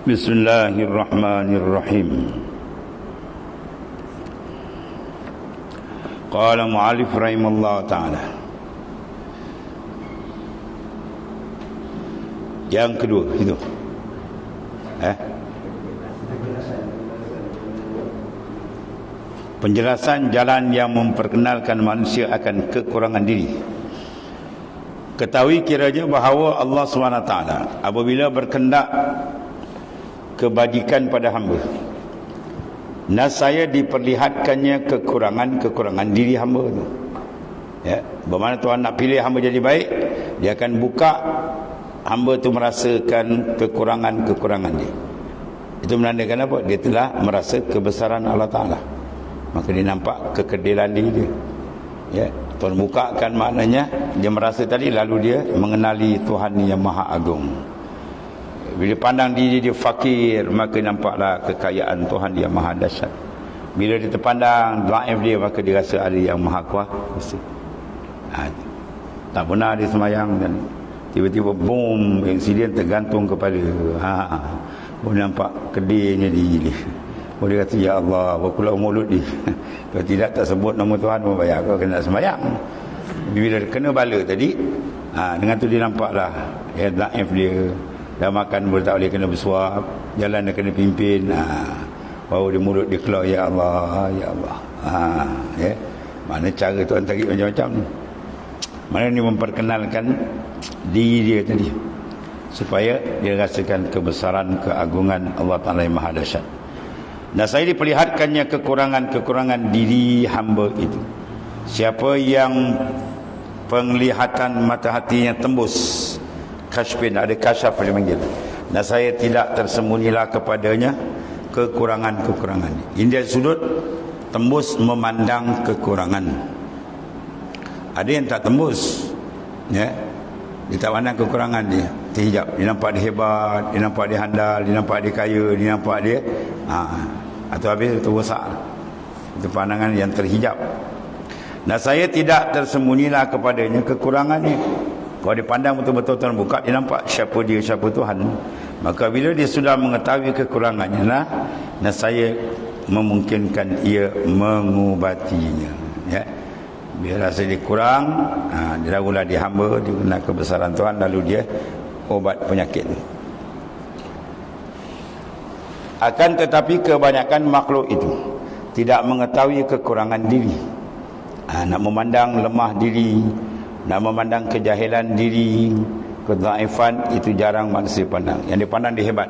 Bismillahirrahmanirrahim. Qala mu'alif rahimallahu ta'ala. Yang kedua itu penjelasan jalan yang memperkenalkan manusia akan kekurangan diri. Ketahui kiranya bahawa Allah SWT apabila berkehendak kebajikan pada hamba, nasaya diperlihatkannya kekurangan diri hamba itu. Ya, bermakna Tuhan nak pilih hamba jadi baik, dia akan buka hamba itu merasakan kekurangan dia. Itu menandakan apa? Dia telah merasa kebesaran Allah Ta'ala. Maka dia nampak kekedilan diri dia. Ya, Tuhan bukakan maknanya dia merasa tadi, lalu dia mengenali Tuhan yang Maha Agung. Bila pandang diri dia fakir, maka nampaklah kekayaan Tuhan yang Maha Dahsyat. Bila dia terpandang dhaif dia, maka dia rasa ada yang Maha Kuasa. Tak pernah dia semayang dan tiba-tiba boom, insiden tergantung kepala. Boleh nampak kedihnya diri dia. Boleh kata, ya Allah, berkulau mulut dia. Kalau tidak, tak sebut nama Tuhan pun bayar, kau kena semayang. Bila kena bala tadi, dengan tu dia nampaklah ya, dhaif dia. Dah makan boleh tak boleh, kena bersuap, jalan dia kena pimpin. Baru dia mulut dia keluar, ya Allah, ya Allah. Ya. Mana cara Tuhan tarik macam-macam ni. Mana ni memperkenalkan diri dia tadi, supaya dia rasakan kebesaran, keagungan Allah Ta'ala yang Maha Dahsyat. Dan saya diperlihatkannya kekurangan diri hamba itu. Siapa yang penglihatan mata hatinya tembus, kasyfin, ada kasyaf dia panggil. Dan saya tidak tersembunyilah kepadanya kekurangan. Ini sudut tembus memandang kekurangan. Ada yang tak tembus, ya, dia tak pandang kekurangan dia, terhijab. Dia nampak dia hebat, dia nampak dia handal, dia nampak dia kaya, dia nampak dia atau habis itu rosak. Itu pandangan yang terhijab. Dan saya tidak tersembunyilah kepadanya kekurangannya. Kalau dia pandang betul-betul Tuhan buka, dia nampak siapa dia, siapa Tuhan. Maka bila dia sudah mengetahui kekurangannya lah, dan saya memungkinkan ia mengubatinya. Ya, bila rasa dia kurang, dia lalulah dia hamba, dia kenal kebesaran Tuhan, lalu dia obat penyakit. Akan tetapi kebanyakan makhluk itu tidak mengetahui kekurangan diri. Nak memandang lemah diri, nak memandang kejahilan diri, kedhaifan, itu jarang manusia pandang. Yang dipandang dia hebat.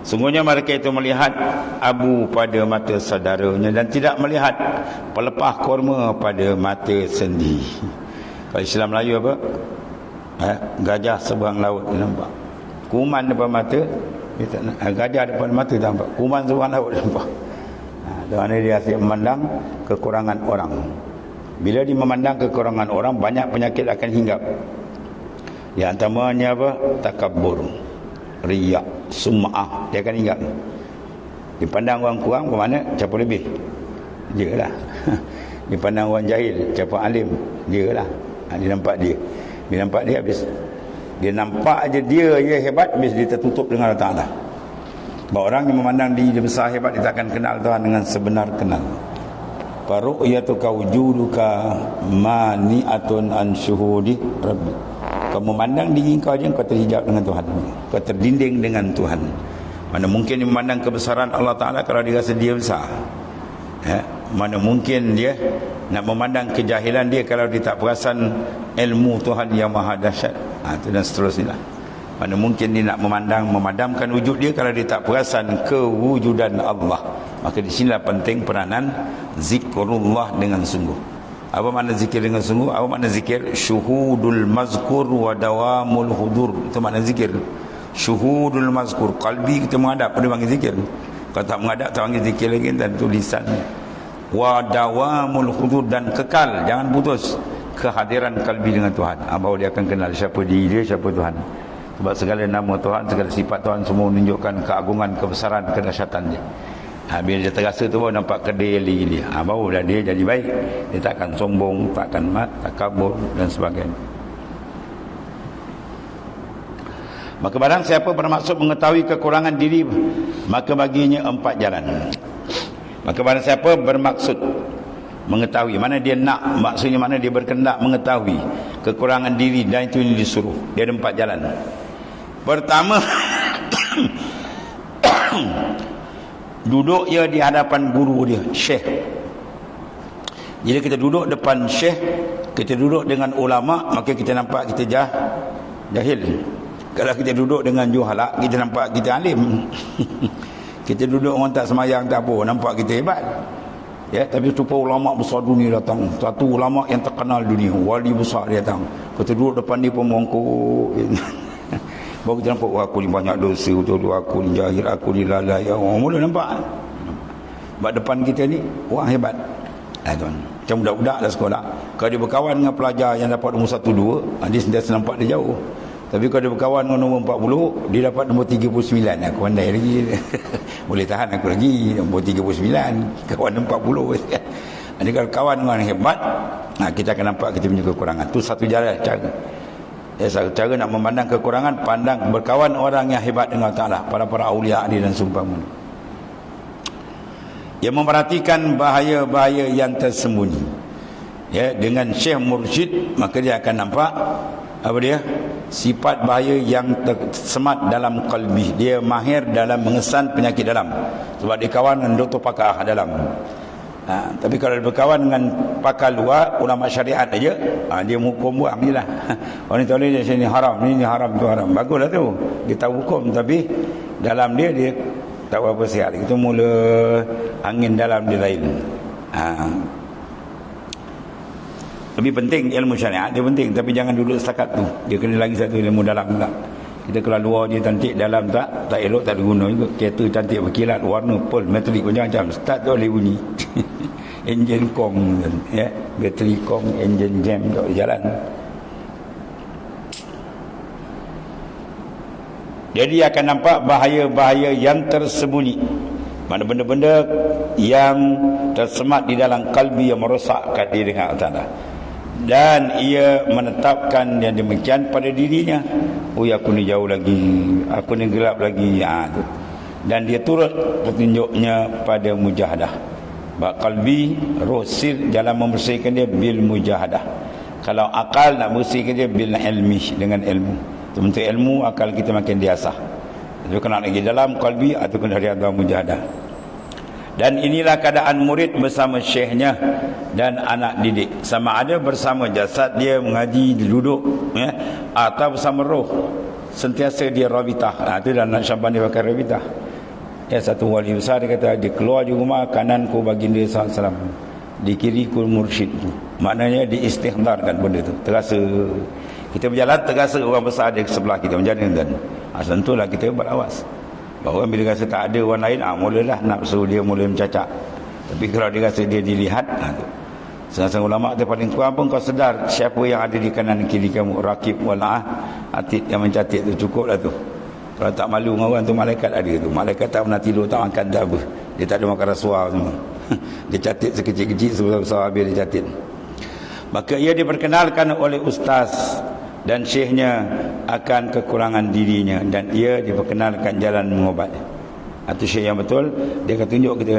Sungguhnya mereka itu melihat abu pada mata saudaranya dan tidak melihat pelepah kurma pada mata sendi. Kalau Islam Melayu apa? Gajah seberang laut, dia nampak. Kuman depan mata, dia tak nak. Gajah depan mata tak nampak. Kuman seberang laut, dia nampak. Dengan dia asyik memandang kekurangan orang. Bila dia memandang kekurangan orang, banyak penyakit akan hinggap. Yang antaranya apa? Takabbur, riak, sum'ah, dia akan hinggap. Dipandang orang kurang, bermakna siapa lebih? Dia lah. Dipandang orang jahil, siapa alim? Dia lah. Dia nampak dia. Dia nampak dia habis. Dia nampak aja dia hebat, habis dia tertutup dengan Allah Ta'ala. Bahawa orang yang memandang diri dia besar hebat, dia tak akan kenal Tuhan dengan sebenar kenal. Faru'yatuka wujuduka mani'atun an syuhudi rabbi. Kau memandang diri kau aja, kau terhijab dengan Tuhan, kau terdinding dengan Tuhan. Mana mungkin dia memandang kebesaran Allah Ta'ala kalau dia rasa dia besar. Mana mungkin dia nak memandang kejahilan dia kalau dia tak perasan ilmu Tuhan yang Maha Dahsyat. Itu dan seterusnya. Mana mungkin dia nak memadamkan wujud dia kalau dia tak perasan kewujudan Allah. Maka di sinilah penting peranan zikrullah dengan sungguh. Apa makna zikir dengan sungguh? Apa makna zikir? Syuhudul mazkur wa dawamul hudur. Itu makna zikir. Syuhudul mazkur, qalbi kita menghadap, dia panggil zikir. Kalau tak menghadap, tak panggil zikir lagi, dan tulisan. Wa dawamul hudur, dan kekal, jangan putus kehadiran kalbi dengan Tuhan. Bahawa dia akan kenal siapa diri dia, siapa Tuhan. Sebab segala nama Tuhan, segala sifat Tuhan semua menunjukkan keagungan, kebesaran, kedahsyatan dia. Bila dia terasa tu baru nampak kedeli dia. Barulah dia jadi baik. Dia takkan sombong, takkan takabur dan sebagainya. Maka barang siapa bermaksud mengetahui kekurangan diri, maka baginya 4 jalan. Maka barang siapa bermaksud mengetahui, mana dia nak, maksudnya mana dia berkehendak mengetahui kekurangan diri, dan itu yang disuruh. Dia ada 4 jalan. Pertama, duduk dia di hadapan guru dia, syekh. Jadi kita duduk depan syekh, kita duduk dengan ulama, maka kita nampak kita jahil. Kalau kita duduk dengan juhala, kita nampak kita alim. Kita duduk orang tak semayang tak apa, nampak kita hebat. Ya, tapi tu ulama besar dunia datang. Satu ulama yang terkenal dunia, wali besar dia datang. Kita duduk depan dia pun mongkok. Baru kita nampak, aku ni banyak dosa, aku ni jahil, aku ni lalai. Orang mula nampak. Sebab depan kita ni orang hebat. Tuan, macam budak-budak dah sekolah. Kalau dia berkawan dengan pelajar yang dapat nombor 1, 2, dia sentiasa nampak dia jauh. Tapi kalau dia berkawan dengan nombor 40, dia dapat nombor 39. Aku pandai lagi. Boleh tahan aku lagi. Nombor 39. Kawan nombor 40. Jadi kalau kawan dengan orang hebat, kita akan nampak kita punya kekurangan. Itu satu jalan cara. Satu cara nak memandang kekurangan, pandang berkawan orang yang hebat dengan Allah, para aulia dia dan seumpamanya. Yang memperhatikan bahaya-bahaya yang tersembunyi. Ya, dengan syekh mursyid, maka dia akan nampak apa dia? Sifat bahaya yang tersemat dalam kalbi. Dia mahir dalam mengesan penyakit dalam. Sebab dia kawan dengan doktor pakar dalam. Tapi kalau dia berkawan dengan pakar luar, ulama syariat aja, dia hukum buang je lah. Orang tahu dia sini haram, ni haram, tu haram. Baguslah tu. Dia tahu hukum, tapi dalam dia tak apa sihat. Itu mula angin dalam dia lain. Lebih penting ilmu syariat, dia penting, tapi jangan duduk setakat tu. Dia kena lagi satu ilmu dalam juga. Kita kalau luar dia cantik, dalam tak elok, tak ada guna juga. Kereta cantik berkilat, warna pearl, metalik macam-macam. Start tu boleh bunyi. Enjin kong, ya, bateri kong, enjin jam tak boleh jalan. Jadi akan nampak bahaya-bahaya yang tersembunyi. Mana benda-benda yang tersemat di dalam kalbi yang merosakkan diri dengan Allah Ta'ala. Dan ia menetapkan yang demikian pada dirinya. Aku ni jauh lagi, aku ni gelap lagi. Dan dia turut petunjuknya pada mujahadah. Sebab kalbi, roh sir jalan membersihkan dia bil mujahadah. Kalau akal nak bersihkan dia bil ilmi, dengan ilmu. Itu bentuk ilmu, akal kita makin diasah. Jadi kena lagi dalam kalbi atau kena dari dalam mujahadah. Dan inilah keadaan murid bersama syekhnya dan anak didik. Sama ada bersama jasad dia mengaji, dia duduk, ya, atau bersama roh. Sentiasa dia rabitah. Itu dalam Syamban dia pakai rabitah. Ya, satu wali besar dia kata, dia keluar di rumah, kananku baginda SAW, di kiriku mursyidku. Maknanya diistighdarkan benda tu. Terasa kita berjalan, terasa orang besar ada sebelah kita menjalankan. Tentulah kita berawas. Bahawa bila rasa tak ada orang lain, mulalah nafsu dia mula mencacak. Tapi kalau dia rasa dia dilihat, Sang ulama tu paling kurang pun kau sedar siapa yang ada di kanan kiri kamu, rakib wala atid yang mencatat tu, cukup lah tu. Kalau tak malu dengan orang tu, malaikat ada tu. Malaikat tak pernah tidur, tak makan, tak apa. Dia tak ada makan rasuah semua. Dia catat sekecil-kecil, sebesar-besar habis dia catat. Maka ia diperkenalkan oleh ustaz dan syekhnya akan kekurangan dirinya, dan ia diperkenalkan jalan mengobatnya. Itu syekh yang betul. Dia akan tunjuk kita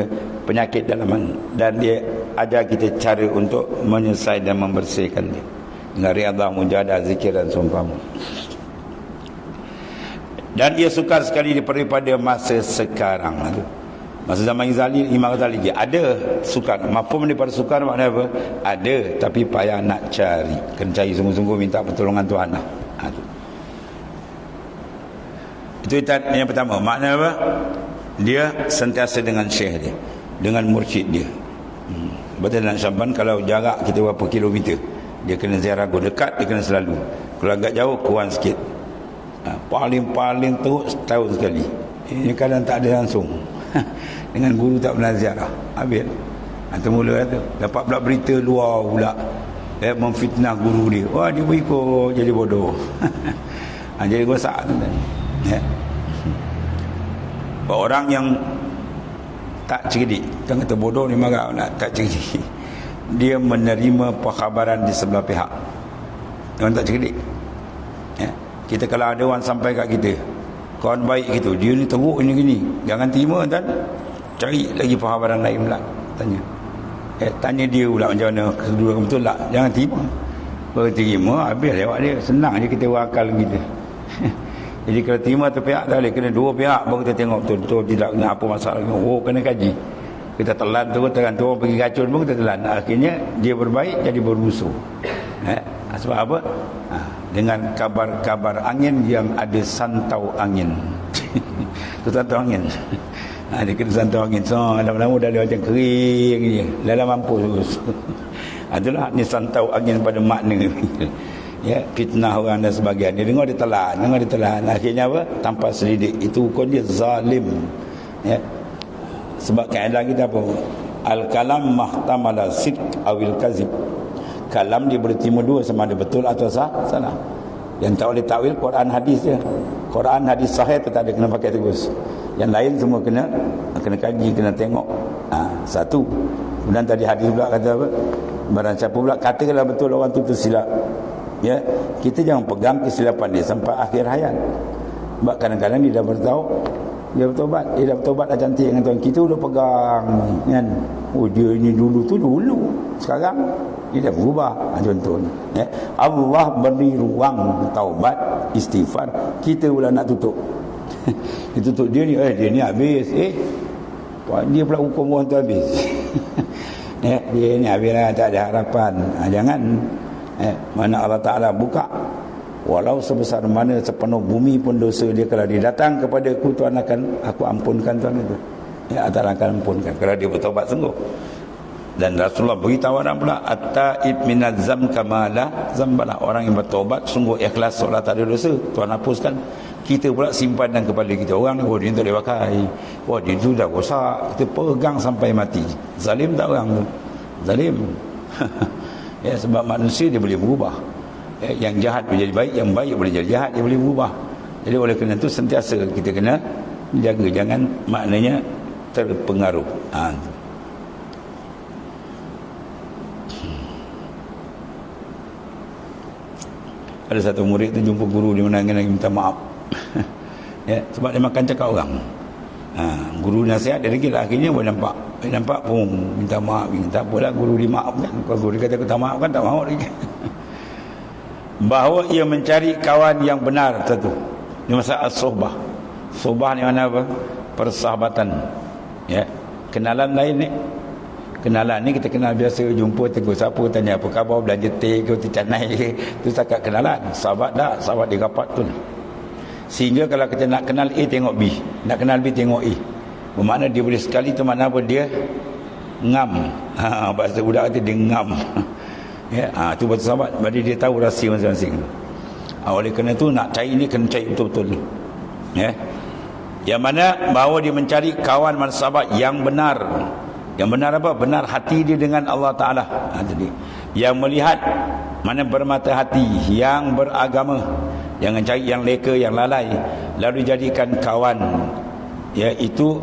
penyakit dalaman, dan dia ajar kita cara untuk menyelesaikan dan membersihkan dia dengan riadah, mujahadah, zikir dan seumpama. Dan ia sukar sekali daripada masa sekarang. Masa zaman Imam Ghazali ada sukar. Mafhum daripada sukar makna apa? Ada, tapi payah nak cari. Kena cari sungguh-sungguh, minta pertolongan Tuhan lah. Itu yang pertama. Makna apa? Dia sentiasa dengan syekh dia, dengan mursyid dia. Betul dalam Syamban, kalau jarak kita berapa kilometer, dia kena ziarah dekat, dia kena selalu. Kalau agak jauh, kurang sikit. Paling-paling teruk setahun sekali. Ini kadang tak ada langsung. Dengan guru tak pernah ziarah, habis. Atau mula tu dapat pula berita luar pula, memfitnah guru dia. Wah, dia berikut jadi bodoh. Jadi rosak tu kan. Orang yang tak cerdik, kan kata bodoh ni marah, nak tak cerdik, dia menerima perkhabaran di sebelah pihak. Orang tak cerdik, Kita kalau ada orang sampai kat kita, kawan baik gitu, dia ni teruk ni gini, jangan terima dan cari lagi pahaman lain pula. Tanya dia pula macam mana kedudukan betul tak, jangan terima. Kalau terima habis lewat dia, senang je kita wakal kita. Jadi kalau terima tu pihak tak boleh, kena dua pihak baru kita tengok betul-betul tidak kena apa masalah. Oh, kena kaji. Kita telan tu orang pergi racun pun kita telan. Akhirnya dia berbaik jadi bermusuh. Sebab apa? Dengan kabar-kabar angin yang ada santau angin. Tu santau angin. Dia kena santau angin. So, lama-lama dah macam kering je. Dalam mampu terus. Itulah ni santau angin pada makna. Ya, fitnah orang dan sebagainya. Dia dengar dia telan. Akhirnya apa? Tanpa selidik. Itu hukum dia zalim. Ya. Sebab kaedah kita apa? Al-kalam mahtamala sidq awil kazib. Kalam dia boleh terima dua, sama ada betul atau salah. Yang tak boleh takwil Quran hadis je. Quran hadis sahih tu tak ada kena pakai terus. Yang lain semua kena kaji, kena tengok. Satu. Kemudian tadi hadis pula kata apa? Barang siapa pula katakanlah betul orang tu tersilap. Ya, kita jangan pegang kesilapan dia sampai akhir hayat. Sebab kadang-kadang dia dah bertahu, dia bertobat, dah cantik dengan Tuhan. Kita dah pegang kan. Oh, dia ni dulu, sekarang dia dah berubah. Contohnya ya, Allah beri ruang taubat, istighfar, kita pula nak tutup. Ditutup dia ni habis. Dia pula hukum orang tu habis. Ya, dia ni habis lah, tak ada harapan. Jangan. Mana Allah Ta'ala buka, walau sebesar mana sepenuh bumi pun dosa dia, kalau dia datang kepada aku, Tuhan akan aku ampunkan Tuhan itu. Ya, Allah akan ampunkan kalau dia bertaubat sungguh. Dan Rasulullah beritahu orang pula, at-taib minaz zam kamala zambala, orang yang bertaubat sungguh ikhlas seolah tak ada dosa, Tuhan hapuskan. Kita pula simpan dalam kepala kita, orang ni dia tak boleh pakai, dia sudah rosak, kita pegang sampai mati. Zalim tak orang tu? Zalim. Ya, sebab manusia dia boleh berubah. Yang jahat boleh jadi baik, yang baik boleh jadi jahat, dia boleh berubah. Jadi oleh kerana itu sentiasa kita kena jaga, jangan maknanya terpengaruh. Ada satu murid tu jumpa guru dia menangis minta maaf. Ya, sebab dia makan cakap orang. Guru nasihat dia lagi lah, akhirnya boleh nampak pun minta maaf. Tak apalah, guru dimaafkan. Kalau guru dia kata aku tak maafkan, tak maaf lagi. Bahawa ia mencari kawan yang benar satu. Ini masalah sohbah. Sohbah ni mana apa? Persahabatan. Ya, kenalan lain ni. Kenalan ni kita kenal biasa, jumpa tegur siapa, tanya apa khabar, belanja teh ke, canai ke, tu setakat kenalan. Sahabat dah, sahabat dia rapat tu. Sehingga kalau kita nak kenal A, tengok B, nak kenal B, tengok A. Bermakna dia boleh sekali tu mana apa, dia ngam. Bahasa budak kata dia ngam. Ya, tu bahasa sahabat. Berarti dia tahu rahsia masing-masing. Oleh kerana tu nak cari ni kena cari betul-betul. Ya. Yang mana bahawa dia mencari kawan sahabat yang benar. Yang benar apa? Benar hati dia dengan Allah Ta'ala. Tadi. Yang melihat, mana bermata hati, yang beragama. Jangan cari yang leka, yang lalai, lalu jadikan kawan, iaitu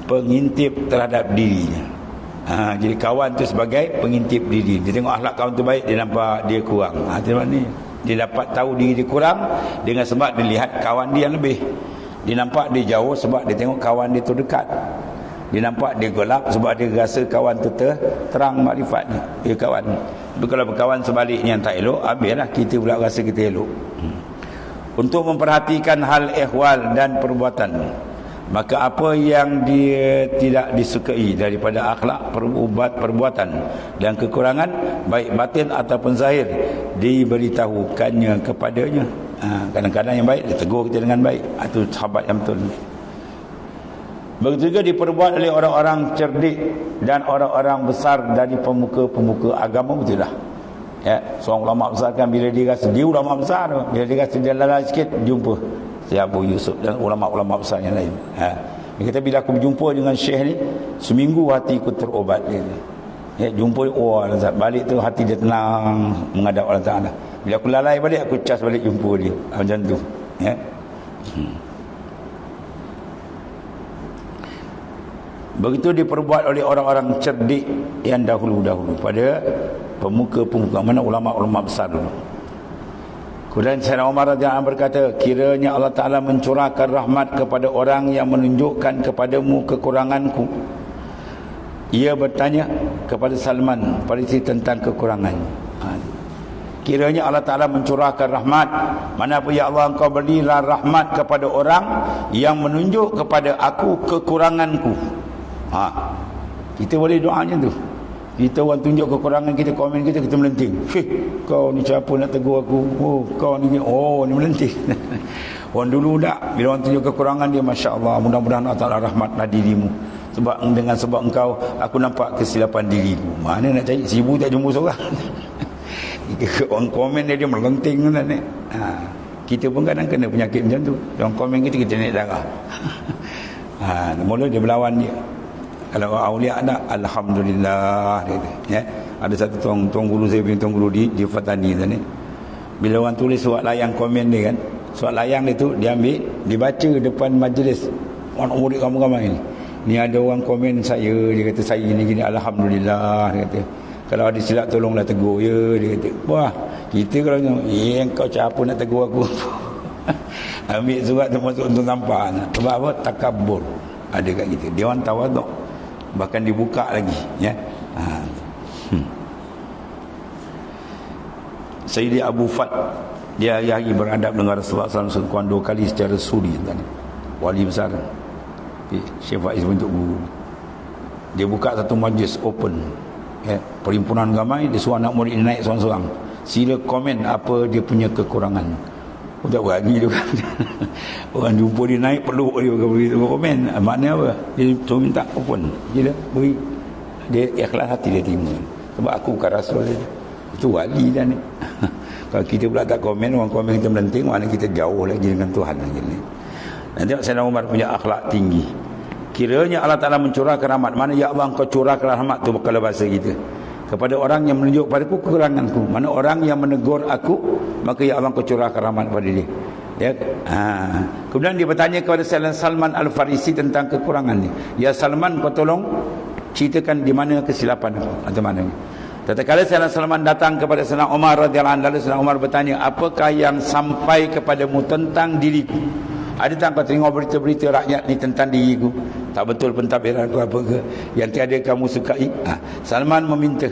pengintip terhadap dirinya. Jadi kawan tu sebagai pengintip diri. Dia tengok akhlak kawan tu baik, dia nampak dia kurang. Tengok ni, dia dapat tahu diri dia kurang dengan sebab dia lihat kawan dia yang lebih. Dia nampak dia jauh sebab dia tengok kawan dia tu dekat. Dia nampak dia gelap sebab dia rasa kawan tu terang makrifatnya. Dia kawan. Tapi kalau berkawan sebaliknya yang tak elok, habislah kita pula rasa kita elok. Untuk memperhatikan hal ehwal dan perbuatan, maka apa yang dia tidak disukai daripada akhlak, perbuatan dan kekurangan baik batin ataupun zahir, diberitahukannya kepadanya. Kadang-kadang yang baik dia tegur kita dengan baik. Itu sahabat yang betul. Begitu juga diperbuat oleh orang-orang cerdik dan orang-orang besar dari pemuka-pemuka agama, betul tak? Ya, seorang ulama besar kan, bila dia rasa dia ulama besar, bila dia rasa dia lalai sikit, jumpa si Abu Yusuf dan ulama-ulama besar yang lain. Dia kata bila aku berjumpa dengan syekh ni, seminggu hatiku terobat. Ya, jumpa balik tu hati dia tenang menghadap Allah Ta'ala. Bila aku lalai balik, aku cas balik jumpa dia. Macam tu. Ya. Begitu diperbuat oleh orang-orang cerdik yang dahulu-dahulu, pada pemuka-pemuka, mana ulama-ulama besar dulu. Kemudian Sayyidina Umar radhiyallahu anhu berkata, kiranya Allah Ta'ala mencurahkan rahmat kepada orang yang menunjukkan kepadamu kekuranganku. Ia bertanya kepada Salman Farisi tentang kekurangan. Kiranya Allah Ta'ala mencurahkan rahmat. Manapun ya Allah engkau berilah rahmat kepada orang yang menunjuk kepada aku kekuranganku. Kita boleh doa macam tu. Kita orang tunjuk kekurangan kita, komen kita, kita melenting. Kau ni siapa nak tegur aku? Oh, kau ni melenting. Orang dulu tak, bila orang tunjuk kekurangan dia, Masya Allah, mudah-mudahan Allah Ta'ala rahmatlah dirimu. Dengan sebab engkau, aku nampak kesilapan diriku. Mana nak cari 1000 tak jumpa seorang. Orang komen dia melenting kan. Kita pun kadang kena penyakit macam tu. Orang komen kita naik darah. Mula dia berlawan dia. Kalau awliya ada, alhamdulillah dia, ya. Ada satu tuan guru saya punya tuan guru di Fatani tadi. Bila orang tulis surat layang komen dia kan, surat layang dia tu dia ambil, dibaca depan majlis orang murid ramai-ramai ni. Ni ada orang komen saya, dia kata saya gini alhamdulillah, dia kata. Kalau ada silap tolonglah tegur ya, dia kata. Wah, kita kalau kau siapa nak tegur aku. Ambil surat tu masuk untuk nampak. Sebab apa? Takabur ada kat kita. Dia orang tawaduk. Bahkan dibuka lagi, ya. Sayyidi Abu Fat, dia hari beradab dengan Rasulullah SAW sekurang 2 kali secara suri tadi. Wali besar Syekh Faiz bentuk guru. Dia buka satu majlis open, ya, perhimpunan ramai. Dia suruh anak murid naik seorang-seorang, sila komen apa dia punya kekurangan. Tak berani tu kan. Orang jumpa dia naik peluk dia beri komen. Maknanya apa? Dia cuma minta open. Dia beri. Dia ikhlas hati dia terima. Sebab aku bukan rasul dia. Itu wali dah ni. Kalau kita pula tak komen, orang komen kita melenting, mana kita jauh lagi dengan Tuhan lagi ni. Nanti Sayyidina Umar punya akhlak tinggi. Kiranya Allah Ta'ala mencurahkan rahmat. Mana ya Allah engkau curahkan rahmat tu kalau bahasa kita. Kepada orang yang menunjuk padaku kekuranganku. Mana orang yang menegur aku, maka ya Allah kau curahkan rahmat kepada dia. Ya. Kemudian dia bertanya kepada Salman Al-Farisi tentang kekurangan ni. Ya Salman, kau tolong ceritakan di mana kesilapan aku atau mana. Tatkala Sayyidina Salman datang kepada Sayyidina Umar radhiyallahu anhu, Sayyidina Umar bertanya, apakah yang sampai kepadamu tentang diriku? Ada tak kau tengok berita-berita rakyat ni tentang diriku? Tak betul pentadbiran aku apa ke? Yang tiada kamu sukai? Salman meminta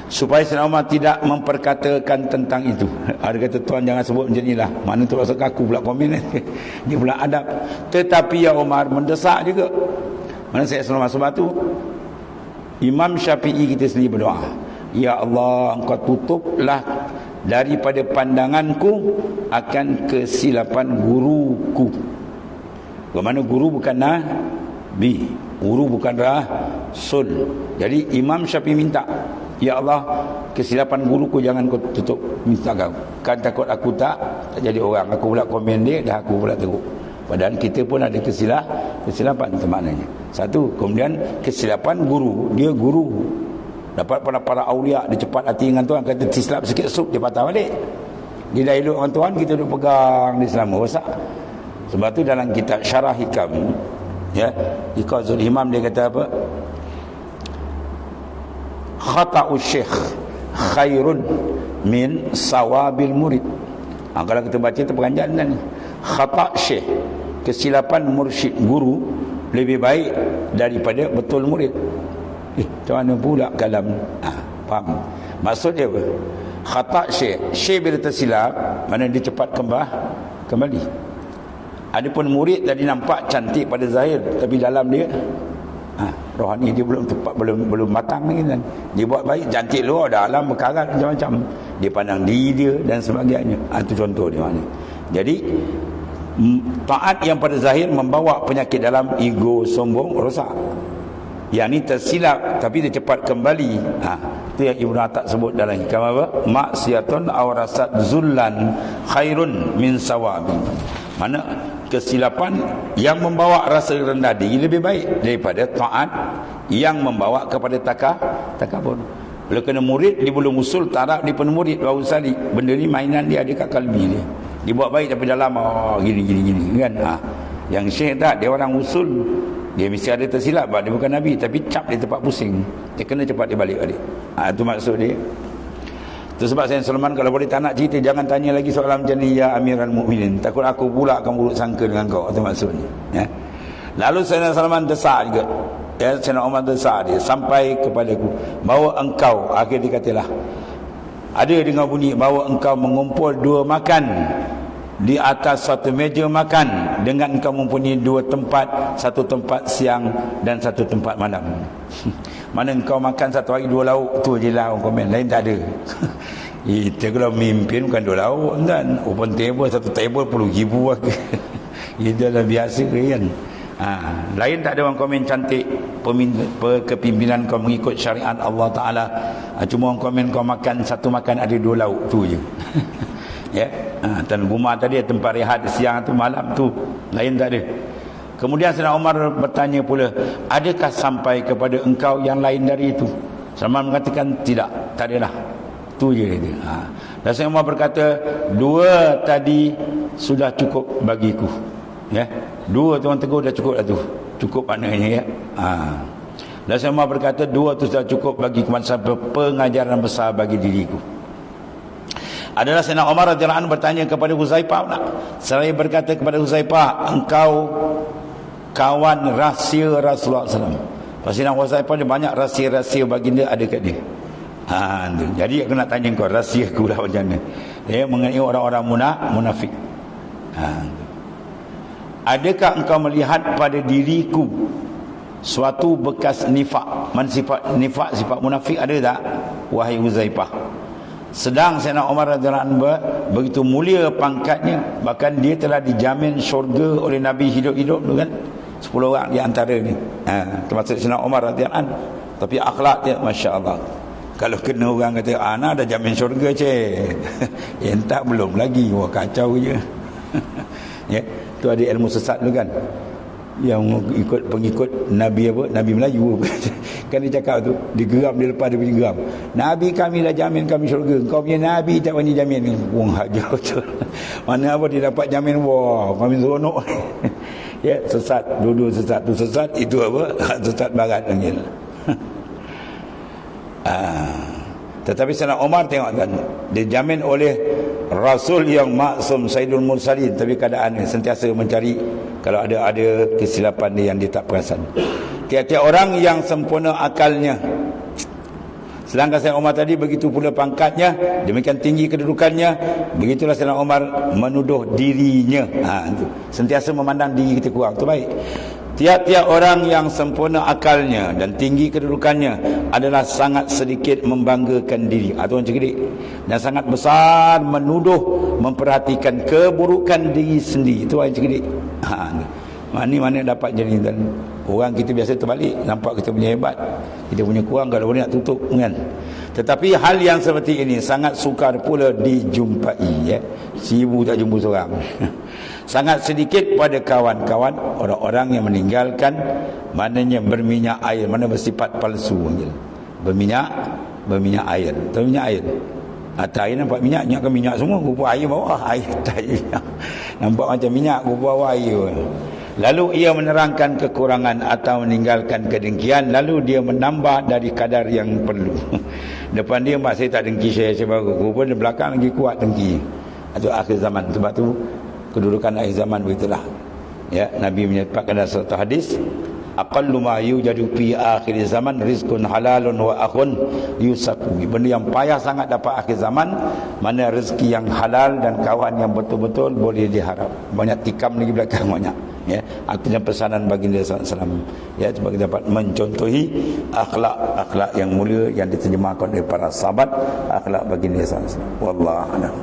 supaya Sayyidina Umar tidak memperkatakan tentang itu. Ada kata, tuan jangan sebut macam inilah. Mana tu rasa kaku pula komen. Dia pula adab. Tetapi ya Umar mendesak juga. Mana saya selama sebab tu Imam Syafi'i kita sendiri berdoa, ya Allah engkau tutuplah daripada pandanganku akan kesilapan guruku. Bagaimana guru bukan nabi, guru bukan rasul. Jadi Imam Syafi'i minta, ya Allah kesilapan guruku jangan kau tutup, minta kau. Kan takut aku tak jadi orang. Aku pula komen dia, dah aku pula teruk. Padahal kita pun ada kesilapan itu maknanya. Satu, kemudian kesilapan guru, dia guru. Dapat para awliya, dia cepat hati dengan Tuhan, kata tersilap sikit sup dia patah balik. Dia dah elok dengan Tuhan, kita duduk pegang dia selama rosak. Sebab tu dalam kitab Syarah Hikam, ya, Iqazul Imam dia kata apa? Khata'u syekh khairun min sawabil murid. Kalau kita baca tu peranjat ni. Khata' syekh, kesilapan mursyid guru lebih baik daripada betul murid. Macam mana pula kalam? Faham? Maksud dia apa? Khata' syekh bila tersilap, mana dia cepat kembali. Adapun murid tadi nampak cantik pada zahir, tapi dalam dia rohani dia belum tepat, belum matang lagi kan. Dia buat baik, cantik luar, dalam berkarat macam-macam. Dia pandang diri dia dan sebagainya. Itu contoh dia mana. Jadi taat yang pada zahir membawa penyakit dalam, ego, sombong, rosak. Yang ni tersilap tapi dia cepat kembali. Itu yang Ibnu Attak sebut dalam hikam apa? Maksiatun awrasat zullan khairun min sawabi. Mana kesilapan yang membawa rasa rendah diri lebih baik daripada taat yang membawa kepada takabur. Bila kena murid, dia belum usul taraf, dia pun murid baru salik. Benda ni mainan dia ada kat kalbi dia. Dia buat baik tapi dalam gini kan. Yang syekh tak, dia orang usul. Dia mesti ada tersilap, dia bukan Nabi, tapi cap dia tempat pusing. Dia kena cepat dia balik. Itu maksud dia. Itu sebab Sayyidina Sulaiman kalau boleh tak nak cerita, jangan tanya lagi soalan macam ni ya Amirul Mukminin. Takut aku pula akan buruk sangka dengan kau. Itu maksudnya. Ya. Lalu Sayyidina Sulaiman desak juga. Ya, Sayyidina Umar desak dia sampai kepadaku, bahawa engkau, akhir dia katalah, ada dengar bunyi bahawa engkau mengumpul dua makan di atas satu meja makan dengan engkau mempunyai dua tempat, satu tempat siang dan satu tempat malam. Mana engkau makan satu hari dua lauk, tu je lah orang komen, lain tak ada. Kita kalau mimpin bukan dua lauk kan, open table, satu table RM10,000 lah. Itu dah biasa kan. Lain tak ada orang komen cantik kepimpinan kau mengikut syariat Allah Ta'ala. Cuma orang komen kau makan satu makan ada dua lauk, tu je. Ya. Dan rumah tadi tempat rehat siang tu malam tu, lain tak ada. Kemudian Sayyidina Umar bertanya pula, adakah sampai kepada engkau yang lain dari itu? Salman mengatakan tidak, tak adalah. Tu je dia. Dan Sayyidina Umar berkata, dua tadi sudah cukup bagiku. Ya, dua tuan teguh dah cukup dah tu. Cukup maknanya ya. Dan Sayyidina Umar berkata, dua tu sudah cukup bagi pengajaran besar bagi diriku. Adalah Sayyidina Umar radhiyallahu anhu bertanya kepada Huzaifah pula. Seraya berkata kepada Huzaifah, engkau kawan rahsia Rasulullah SAW. Sayyidina Huzaifah dia banyak rahsia-rahsia baginda ada kat dia. Jadi aku nak tanya kau, rahsia aku lah macam mana? Ya, mengenai orang-orang munafik. Adakah engkau melihat pada diriku suatu bekas nifak? Sifat nifak, sifat munafik ada tak? Wahai Huzaifah. Sedang Sayyidina Umar radhiyallahu anhu begitu mulia pangkatnya, bahkan dia telah dijamin syurga oleh Nabi hidup-hidup tu kan. 10 orang di antara ni. Termasuk Sayyidina Umar radhiyallahu anhu. Tapi akhlak dia masya-Allah. Kalau kena orang kata ana dah jamin syurga cik. Entak belum lagi. Wah kacau je. Ya, tu ada ilmu sesat tu kan. Yang ikut pengikut Nabi apa? Nabi Melayu. Kan dia cakap tu, digeram dia lepas dia punya geram. Nabi kami dah jamin kami syurga. Kau punya Nabi tak berani jamin. Wong hajar betul. Mana apa dia dapat jamin, wah kami seronok. Ya, sesat, dua-dua sesat. Tu sesat, itu apa? Sesat barat panggil. Tetapi Sayyidina Umar tengok kan, dijamin oleh Rasul yang maksum Sayyidul Mursalin, tapi keadaannya sentiasa mencari kalau ada kesilapan dia yang dia tak perasan. Tiap-tiap orang yang sempurna akalnya. Sedangkan Sayyidina Umar tadi begitu pula pangkatnya, demikian tinggi kedudukannya, begitulah Sayyidina Umar menuduh dirinya. Sentiasa memandang diri kita kurang. Itu baik. Tiap-tiap orang yang sempurna akalnya dan tinggi kedudukannya adalah sangat sedikit membanggakan diri atau macam ni, dan sangat besar menuduh, memperhatikan keburukan diri sendiri. Itu macam ni. Mana dapat jadi dan orang kita biasa terbalik, nampak kita punya hebat, kita punya kurang, kalau boleh nak tutup kan. Tetapi hal yang seperti ini sangat sukar pula dijumpai ya. 1000 tak jumpa seorang. Sangat sedikit pada kawan-kawan orang-orang yang meninggalkan maknanya berminyak air, mana bersifat palsu. Berminyak air. Tahu minyak air? Atas air nampak minyak, kan minyak semua, rupa air bawah, air tak minyak. Nampak macam minyak, rupa bawah air. Lalu ia menerangkan kekurangan atau meninggalkan kedengkian, lalu dia menambah dari kadar yang perlu. Depan dia, mak saya tak dengki, saya baru. Rupa di belakang lagi kuat dengki. Itu akhir zaman. Sebab tu kedudukan akhir zaman begitulah. Ya, Nabi menyebutkan dalam satu hadis, aqallu ma yujadu fi akhir zaman rizqun halalun wa akhun yusaku. Benda yang payah sangat dapat akhir zaman, mana rezeki yang halal dan kawan yang betul-betul boleh diharap. Banyak tikam lagi belakang banyak. Ya, artinya pesanan baginda sallallahu alaihi wasallam. Ya, sebagai dapat mencontohi akhlak yang mulia yang diterjemahkan oleh para sahabat, akhlak baginda sallallahu alaihi wasallam. Wallahu a'lam.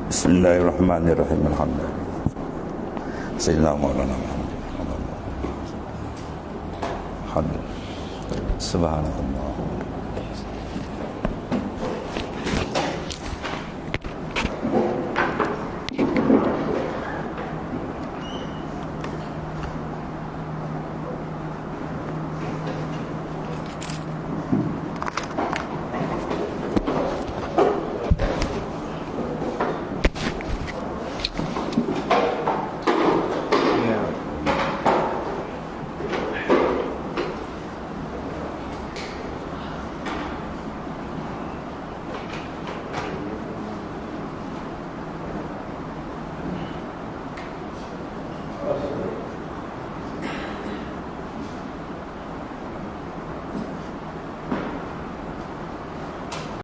Bismillahirrahmanirrahim. Alhamdulillah. Sayyidina Maulana Muhammad. Alhamdulillah. Subhanallah.